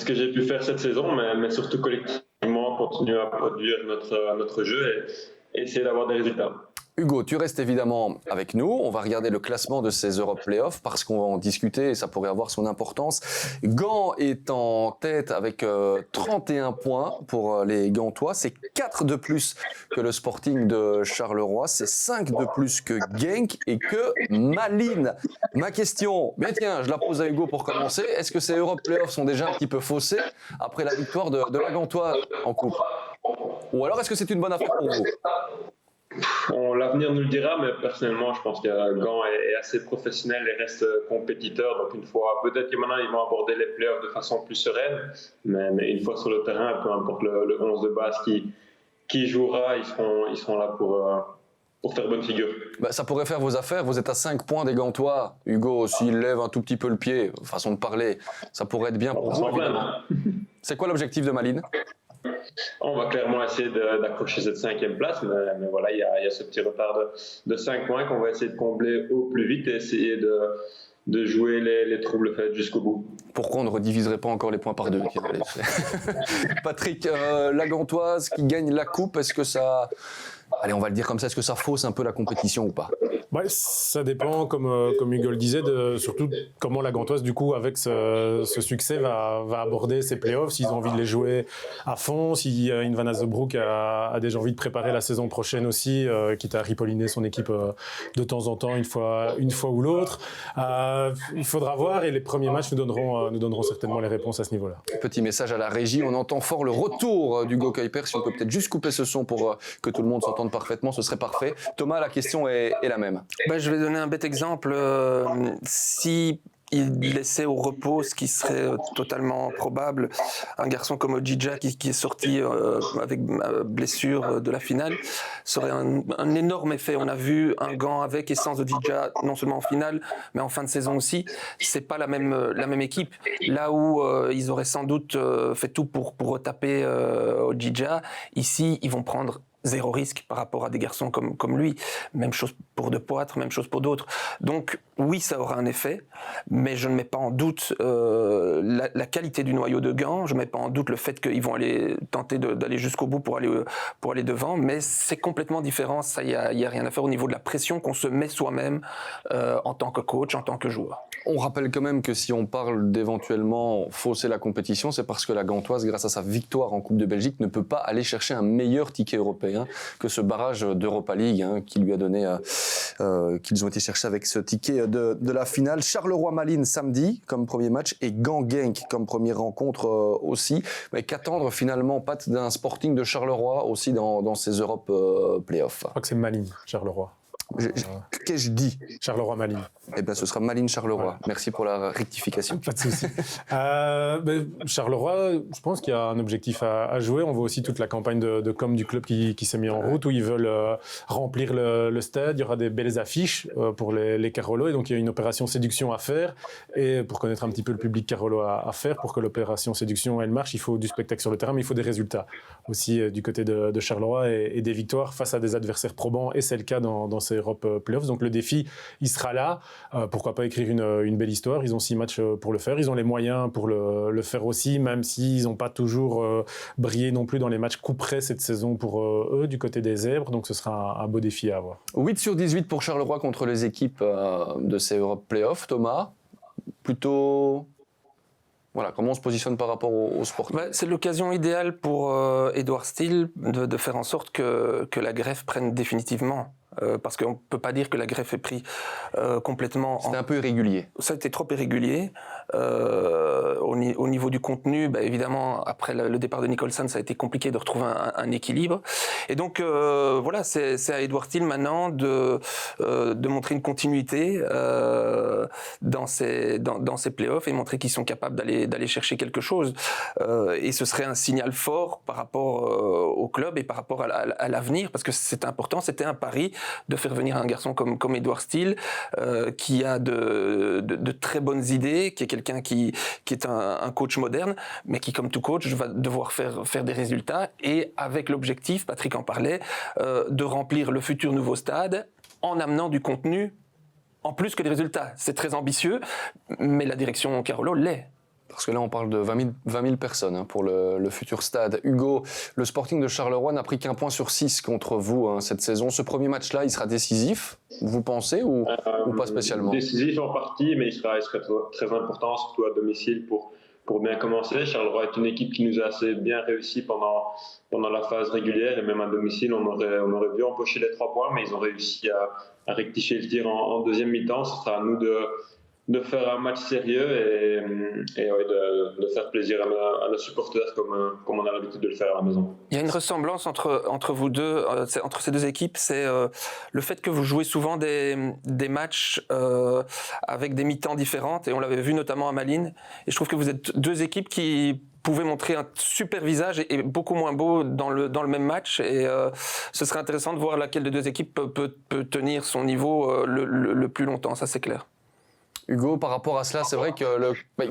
que j'ai pu faire cette saison, mais surtout collectivement continuer à produire notre jeu et essayer d'avoir des résultats. Hugo, tu restes évidemment avec nous. On va regarder le classement de ces Europe Playoffs parce qu'on va en discuter et ça pourrait avoir son importance. Gand est en tête avec 31 points pour les Gantois. C'est 4 de plus que le Sporting de Charleroi. C'est 5 de plus que Genk et que Malines. Ma question, bien tiens, je la pose à Hugo pour commencer. Est-ce que ces Europe Playoffs sont déjà un petit peu faussés après la victoire de la Gantoise en coupe? Ou alors est-ce que c'est une bonne affaire pour vous? L'avenir nous le dira, mais personnellement, je pense que Gand est assez professionnel et reste compétiteur. Donc, une fois, peut-être que maintenant, ils vont aborder les playoffs de façon plus sereine, mais une fois sur le terrain, peu importe le 11 de base qui jouera, ils seront là pour faire bonne figure. Ça pourrait faire vos affaires. Vous êtes à 5 points des Gantois. Hugo, s'il lève un tout petit peu le pied, façon de parler, ça pourrait être bien pour vous, évidemment. C'est quoi l'objectif de Malines? On va clairement essayer d'accrocher cette 5e place, mais voilà, il y a ce petit retard de 5 points qu'on va essayer de combler au plus vite et essayer de jouer les troubles faits jusqu'au bout. Pourquoi on ne rediviserait pas encore les points par 2? Patrick, la Gantoise qui gagne la coupe, est-ce que ça... Allez, on va le dire comme ça, est-ce que ça fausse un peu la compétition ou pas? Ça dépend, comme Hugo le disait, surtout comment la Gantoise, du coup, avec ce succès, va aborder ses playoffs, s'ils ont envie de les jouer à fond, si Van Azebroek a déjà envie de préparer la saison prochaine aussi, quitte à ripolliner son équipe de temps en temps, une fois ou l'autre. Il faudra voir et les premiers matchs nous donneront certainement les réponses à ce niveau-là. Petit message à la régie, on entend fort le retour d'Hugo Kuiper. Si on peut peut-être juste couper ce son pour que tout le monde s'entende parfaitement, ce serait parfait. Thomas, la question est la même. Je vais donner un bête exemple. Si il laissait au repos, ce qui serait totalement probable, un garçon comme Ojija qui est sorti avec blessure de la finale, ça aurait un énorme effet. On a vu un Gand avec et sans Ojija, non seulement en finale, mais en fin de saison aussi. C'est pas la même équipe. Là où ils auraient sans doute fait tout pour retaper Ojija, ici, ils vont prendre 0 risque par rapport à des garçons comme lui. Même chose pour De Poitre, même chose pour d'autres. Donc oui, ça aura un effet, mais je ne mets pas en doute la qualité du noyau de Gand, je ne mets pas en doute le fait qu'ils vont aller tenter d'aller jusqu'au bout pour aller devant, mais c'est complètement différent, ça, il y a rien à faire au niveau de la pression qu'on se met soi-même en tant que coach, en tant que joueur. On rappelle quand même que si on parle d'éventuellement fausser la compétition, c'est parce que la Gantoise, grâce à sa victoire en Coupe de Belgique, ne peut pas aller chercher un meilleur ticket européen que ce barrage d'Europa League qui lui a donné, qu'ils ont été chercher avec ce ticket de la finale. Charleroi-Malines samedi comme premier match et Gand-Genk comme première rencontre aussi. Mais qu'attendre finalement, Pat, d'un Sporting de Charleroi aussi dans ces Europe Playoffs? Je crois que c'est Malines, Charleroi. Qu'est-ce que je dis? Charleroi-Malines. Eh bien, ce sera Malines-Charleroi. Voilà. Merci pour la rectification. Pas de souci. Charleroi, je pense qu'il y a un objectif à jouer. On voit aussi toute la campagne de com du club qui s'est mis en route, où ils veulent remplir le stade. Il y aura des belles affiches pour les Carolos. Et donc, il y a une opération séduction à faire. Et pour connaître un petit peu le public Carolo à faire, pour que l'opération séduction, elle marche, il faut du spectacle sur le terrain, mais il faut des résultats. Aussi, du côté de Charleroi et des victoires face à des adversaires probants. Et c'est le cas dans ces Europe Playoffs. Donc, le défi, il sera là. Pourquoi pas écrire une belle histoire? Ils ont 6 matchs pour le faire. Ils ont les moyens pour le faire aussi, même s'ils n'ont pas toujours brillé non plus dans les matchs coup près cette saison pour eux, du côté des Zèbres. Donc ce sera un beau défi à avoir. 8 sur 18 pour Charleroi contre les équipes de ces Europe Playoffs. Thomas, plutôt... Voilà, comment on se positionne par rapport au sport? C'est l'occasion idéale pour Edouard Steele de faire en sorte que la greffe prenne définitivement. Parce qu'on ne peut pas dire que la greffe est prise complètement... C'était un peu irrégulier. Ça a été trop irrégulier. Au niveau du contenu, évidemment, après le départ de Nicholson, ça a été compliqué de retrouver un équilibre. Et donc, voilà, c'est à Edouard Steele maintenant de montrer une continuité dans ces playoffs et montrer qu'ils sont capables d'aller chercher quelque chose. Et ce serait un signal fort par rapport au club et par rapport à l'avenir, parce que c'est important, c'était un pari de faire venir un garçon comme Edouard Steele, qui a de très bonnes idées, qui est quelqu'un qui est un coach moderne, mais qui, comme tout coach, va devoir faire des résultats, et avec l'objectif, Patrick en parlait, de remplir le futur nouveau stade en amenant du contenu en plus que des résultats. C'est très ambitieux, mais la direction Carolo l'est. Parce que là, on parle de 20 000 personnes pour le futur stade. Hugo, le Sporting de Charleroi n'a pris qu'1 point sur 6 contre vous cette saison. Ce premier match-là, il sera décisif, vous pensez, ou pas spécialement? Décisif en partie, mais il sera très important, surtout à domicile, pour bien commencer. Charleroi est une équipe qui nous a assez bien réussi pendant la phase régulière, et même à domicile, on aurait dû empocher les 3 points, mais ils ont réussi à rectifier le tir en deuxième mi-temps. Ce sera à nous de faire un match sérieux et de faire plaisir à nos supporters comme on a l'habitude de le faire à la maison. Il y a une ressemblance entre vous deux, entre ces deux équipes, c'est le fait que vous jouez souvent des matchs avec des mi-temps différentes, et on l'avait vu notamment à Malines, et je trouve que vous êtes deux équipes qui pouvaient montrer un super visage et beaucoup moins beau dans le même match, et ce serait intéressant de voir laquelle des deux équipes peut tenir son niveau le plus longtemps, ça c'est clair. Hugo, par rapport à cela, c'est vrai qu'il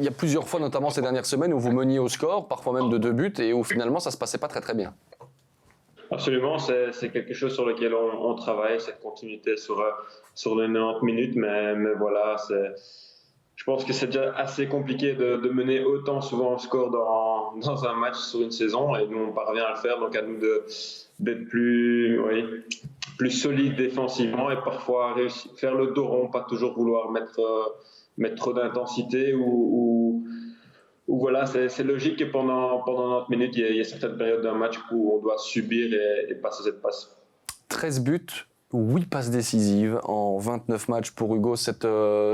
y a plusieurs fois, notamment ces dernières semaines, où vous meniez au score, parfois même de 2 buts, et où finalement ça ne se passait pas très très bien. Absolument, c'est quelque chose sur lequel on travaille, cette continuité sur les 90 minutes, mais voilà, je pense que c'est déjà assez compliqué de mener autant souvent au score dans un match sur une saison, et nous on parvient à le faire, donc à nous d'être plus solide défensivement, et parfois faire le dos rond, pas toujours vouloir mettre trop d'intensité, ou voilà, c'est logique que pendant 90 minutes, il y a certaines périodes d'un match où on doit subir et passer cette passe. 13 buts, 8 passes décisives en 29 matchs pour Hugo cette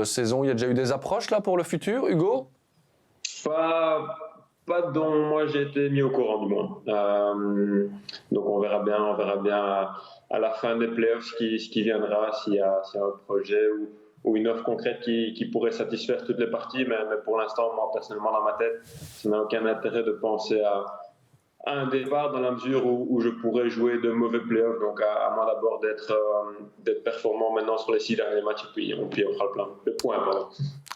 saison. Il y a déjà eu des approches là pour le futur, Hugo? Pas dont moi j'ai été mis au courant, du moins. Donc on verra bien à la fin des playoffs ce qui viendra, s'il y a un projet ou une offre concrète qui pourrait satisfaire toutes les parties. Mais pour l'instant, moi personnellement, dans ma tête, ça n'a aucun intérêt de penser à un départ, dans la mesure où je pourrais jouer de mauvais playoffs. Donc à moi d'abord d'être performant maintenant sur les 6 derniers matchs, et puis on fera le point.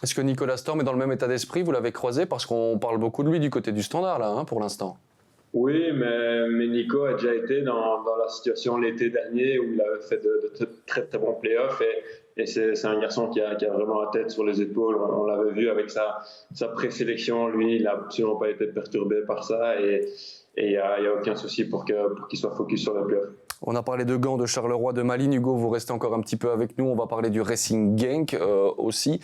Est-ce que Nicolas Storm est dans le même état d'esprit? Vous l'avez croisé, parce qu'on parle beaucoup de lui du côté du Standard là, pour l'instant. Oui, mais Nico a déjà été dans la situation l'été dernier où il avait fait de très très bons playoffs, et c'est un garçon qui a vraiment la tête sur les épaules. On l'avait vu avec sa présélection, lui il n'a absolument pas été perturbé par ça, et il n'y a aucun souci pour qu'il soit focus sur les playoffs. On a parlé de Gand, de Charleroi, de Malines. Hugo, vous restez encore un petit peu avec nous. On va parler du Racing Genk aussi.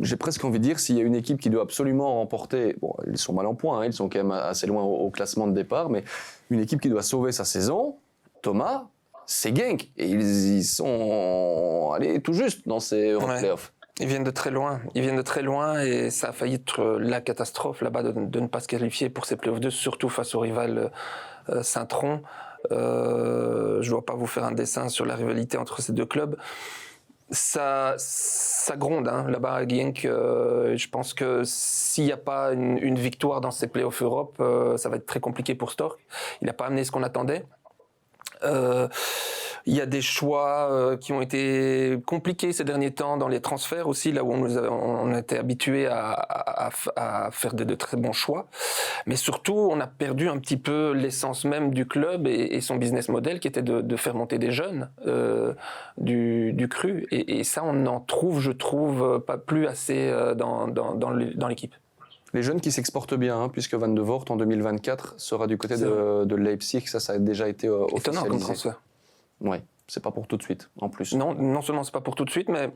J'ai presque envie de dire, s'il y a une équipe qui doit absolument remporter, bon, ils sont mal en point, ils sont quand même assez loin au classement de départ, mais une équipe qui doit sauver sa saison, Thomas, c'est Genk. Et ils sont allés tout juste dans ces playoffs. Ils viennent de très loin, et ça a failli être la catastrophe là-bas de ne pas se qualifier pour ces playoffs 2, surtout face au rival Saint-Tron. Je ne dois pas vous faire un dessin sur la rivalité entre ces deux clubs. Ça gronde là-bas à Genk. Je pense que s'il n'y a pas une victoire dans ces playoffs Europe, ça va être très compliqué pour Stork. Il n'a pas amené ce qu'on attendait. Il y a des choix qui ont été compliqués ces derniers temps dans les transferts aussi, là où on était habitué à faire de très bons choix. Mais surtout, on a perdu un petit peu l'essence même du club et son business model, qui était de faire monter des jeunes du cru. Et ça, on en trouve, je trouve, pas plus assez dans l'équipe. Les jeunes qui s'exportent bien, puisque Van de Voort en 2024 sera du côté de Leipzig, ça a déjà été officialisé. Étonnant comme transfert. Oui, c'est pas pour tout de suite, en plus. Non seulement c'est pas pour tout de suite, mais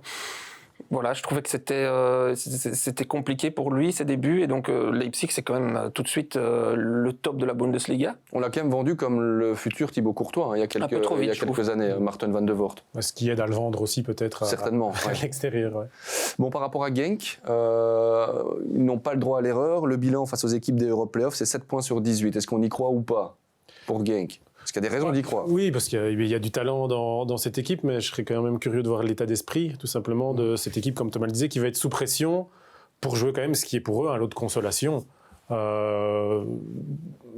voilà, je trouvais que c'était compliqué pour lui, ses débuts, et donc Leipzig, c'est quand même tout de suite le top de la Bundesliga. On l'a quand même vendu comme le futur Thibaut Courtois, il y a quelques années, Martin Van de Voort. Ce qui aide à le vendre aussi peut-être certainement, à l'extérieur. Ouais. Bon, par rapport à Genk, ils n'ont pas le droit à l'erreur. Le bilan face aux équipes des Europe Playoffs, c'est 7 points sur 18. Est-ce qu'on y croit ou pas pour Genk? Parce qu'il y a des raisons d'y croire. Oui, parce qu'il y a du talent dans cette équipe, mais je serais quand même curieux de voir l'état d'esprit, tout simplement, de cette équipe, comme Thomas le disait, qui va être sous pression pour jouer quand même ce qui est pour eux un lot de consolation.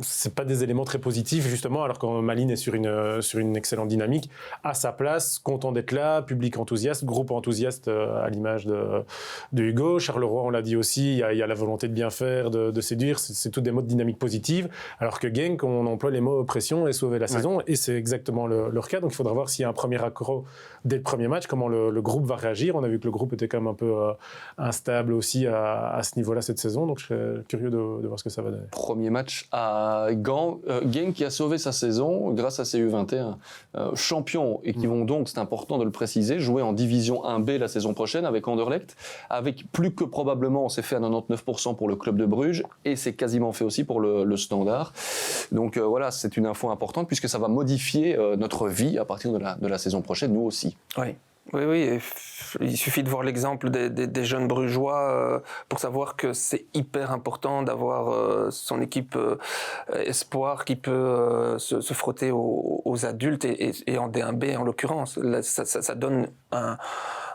c'est pas des éléments très positifs justement, alors quand Malines est sur une excellente dynamique, à sa place, content d'être là, public enthousiaste, groupe enthousiaste à l'image de Hugo. Charleroi, on l'a dit aussi, il y a la volonté de bien faire, de séduire, c'est tous des mots de dynamique positive, alors que Genk, on emploie les mots pression et sauver la saison, et c'est exactement leur cas. Donc il faudra voir s'il y a un premier accro dès le premier match, comment le groupe va réagir. On a vu que le groupe était quand même un peu instable aussi à ce niveau-là cette saison, donc je serais curieux de voir ce que ça va donner. Premier match à Gand, Genk qui a sauvé sa saison grâce à ses U21 champions et qui vont donc, c'est important de le préciser, jouer en division 1B la saison prochaine avec Anderlecht, avec plus que probablement, on s'est fait à 99% pour le club de Bruges et c'est quasiment fait aussi pour le Standard. Donc voilà, c'est une info importante puisque ça va modifier notre vie à partir de la saison prochaine, nous aussi. Oui, il suffit de voir l'exemple des jeunes brugeois pour savoir que c'est hyper important d'avoir son équipe espoir qui peut se frotter aux adultes et en D1B en l'occurrence. Là, ça donne un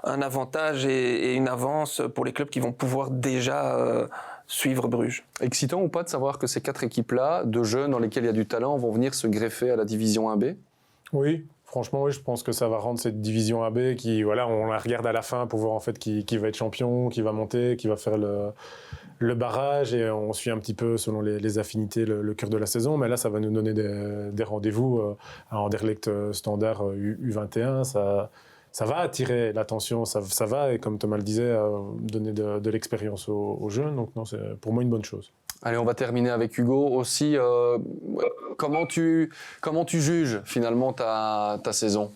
avantage et une avance pour les clubs qui vont pouvoir déjà suivre Bruges. Excitant ou pas de savoir que ces 4 équipes-là, de jeunes dans lesquels il y a du talent, vont venir se greffer à la division 1B ? Oui. Franchement, oui, je pense que ça va rendre cette division AB qui, voilà, on la regarde à la fin pour voir en fait qui va être champion, qui va monter, qui va faire le barrage, et on suit un petit peu selon les affinités le cœur de la saison. Mais là, ça va nous donner des rendez-vous à Anderlecht Standard U21. Ça va attirer l'attention, ça va, et comme Thomas le disait, donner de l'expérience aux jeunes. Donc non, c'est pour moi une bonne chose. Allez, on va terminer avec Hugo aussi. Comment tu juges finalement ta saison ?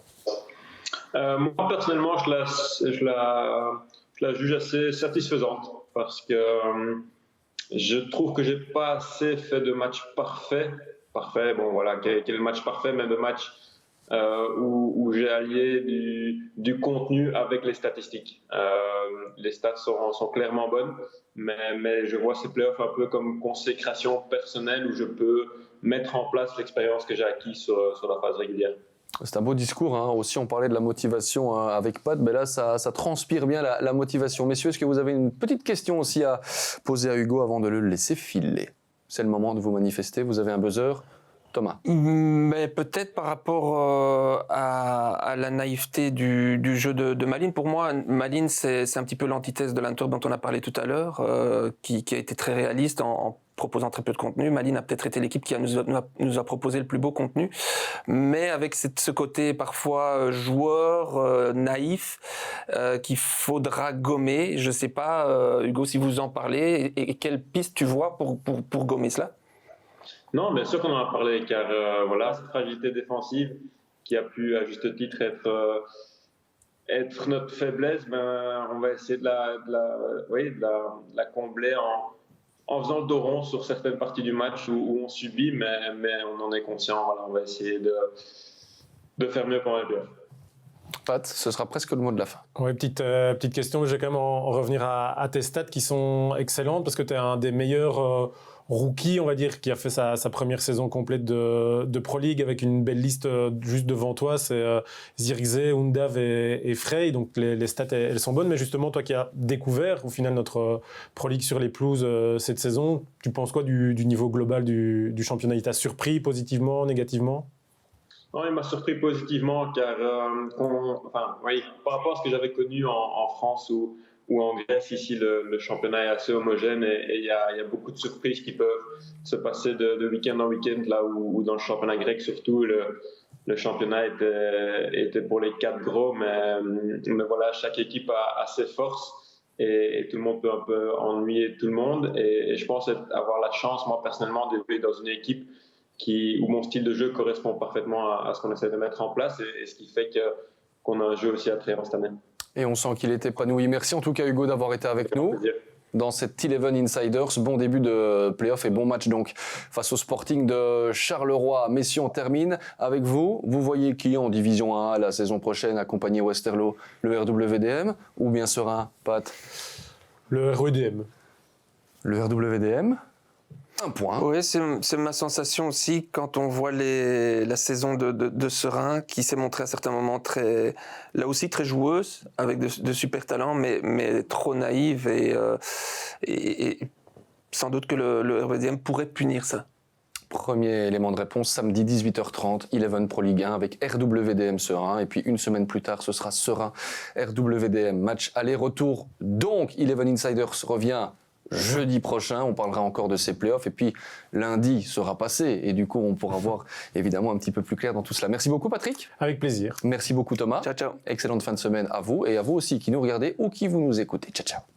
Moi, personnellement, je la juge assez satisfaisante parce que je trouve que j'ai pas assez fait de match parfait. Bon, voilà, quel match parfait, mais de match où j'ai allié du contenu avec les statistiques. Les stats sont clairement bonnes, mais je vois ces playoffs un peu comme consécration personnelle où je peux mettre en place l'expérience que j'ai acquise sur la phase régulière. C'est un beau discours, hein. Aussi on parlait de la motivation avec Pat, mais là ça transpire bien la motivation. Messieurs, est-ce que vous avez une petite question aussi à poser à Hugo avant de le laisser filer ? C'est le moment de vous manifester, vous avez un buzzer. Thomas. Mais peut-être par rapport à la naïveté du jeu de Malines. Pour moi, Malines, c'est un petit peu l'antithèse de l'Antwerp dont on a parlé tout à l'heure, qui a été très réaliste en proposant très peu de contenu. Malines a peut-être été l'équipe qui nous a proposé le plus beau contenu, mais avec ce côté parfois joueur, naïf, qu'il faudra gommer. Je ne sais pas, Hugo, si vous en parlez, et quelle piste tu vois pour gommer cela ? Non, bien sûr qu'on en a parlé, car voilà, cette fragilité défensive qui a pu, à juste titre, être notre faiblesse, on va essayer de la combler en faisant le dos rond sur certaines parties du match où on subit, mais on en est conscient. Voilà, on va essayer de faire mieux pendant les playoffs. Pat, ce sera presque le mot de la fin. Oui, petite question, je vais quand même en revenir à tes stats qui sont excellentes, parce que tu es un des meilleurs rookie, on va dire, qui a fait sa première saison complète de Pro League avec une belle liste juste devant toi. C'est Zirkzee, Undav et Frey. Donc les stats, elles sont bonnes. Mais justement, toi qui as découvert au final notre Pro League sur les pelouses cette saison, tu penses quoi du niveau global du championnat ? Il t'a surpris positivement, négativement ? Non, il m'a surpris positivement car par rapport à ce que j'avais connu en France ou en Grèce, ici le championnat est assez homogène et il y a beaucoup de surprises qui peuvent se passer de week-end en week-end, là où dans le championnat grec surtout le championnat était pour les 4 gros, mais voilà, chaque équipe a ses forces et tout le monde peut un peu ennuyer tout le monde et je pense avoir la chance, moi personnellement, d'évoluer dans une équipe où mon style de jeu correspond parfaitement à ce qu'on essaie de mettre en place et ce qui fait qu'on a un jeu aussi attrayant cette année. Et on sent qu'il est épanoui. Merci en tout cas Hugo d'avoir été avec nous dans cette 11 Insiders. Bon début de play-off et bon match donc face au Sporting de Charleroi. Messieurs, on termine avec vous. Vous voyez qui en Division 1 la saison prochaine accompagné Westerlo, le RWDM ou bien Serein, Pat ? Le RWDM. Le RWDM ? Un point. Oui, c'est ma sensation aussi quand on voit la saison de Serein qui s'est montrée à certains moments là aussi très joueuse, avec de super talents, mais trop naïve et sans doute que le RVDM pourrait punir ça. Premier élément de réponse, samedi 18h30, Eleven Pro Ligue 1 avec RWDM Serein. Et puis une semaine plus tard, ce sera Serein RWDM. Match aller-retour. Donc, Eleven Insiders revient jeudi prochain. On parlera encore de ces playoffs. Et puis lundi sera passé. Et du coup, on pourra voir évidemment un petit peu plus clair dans tout cela. Merci beaucoup, Patrick. Avec plaisir. Merci beaucoup, Thomas. Ciao, ciao. Excellente fin de semaine à vous et à vous aussi qui nous regardez ou qui vous nous écoutez. Ciao, ciao.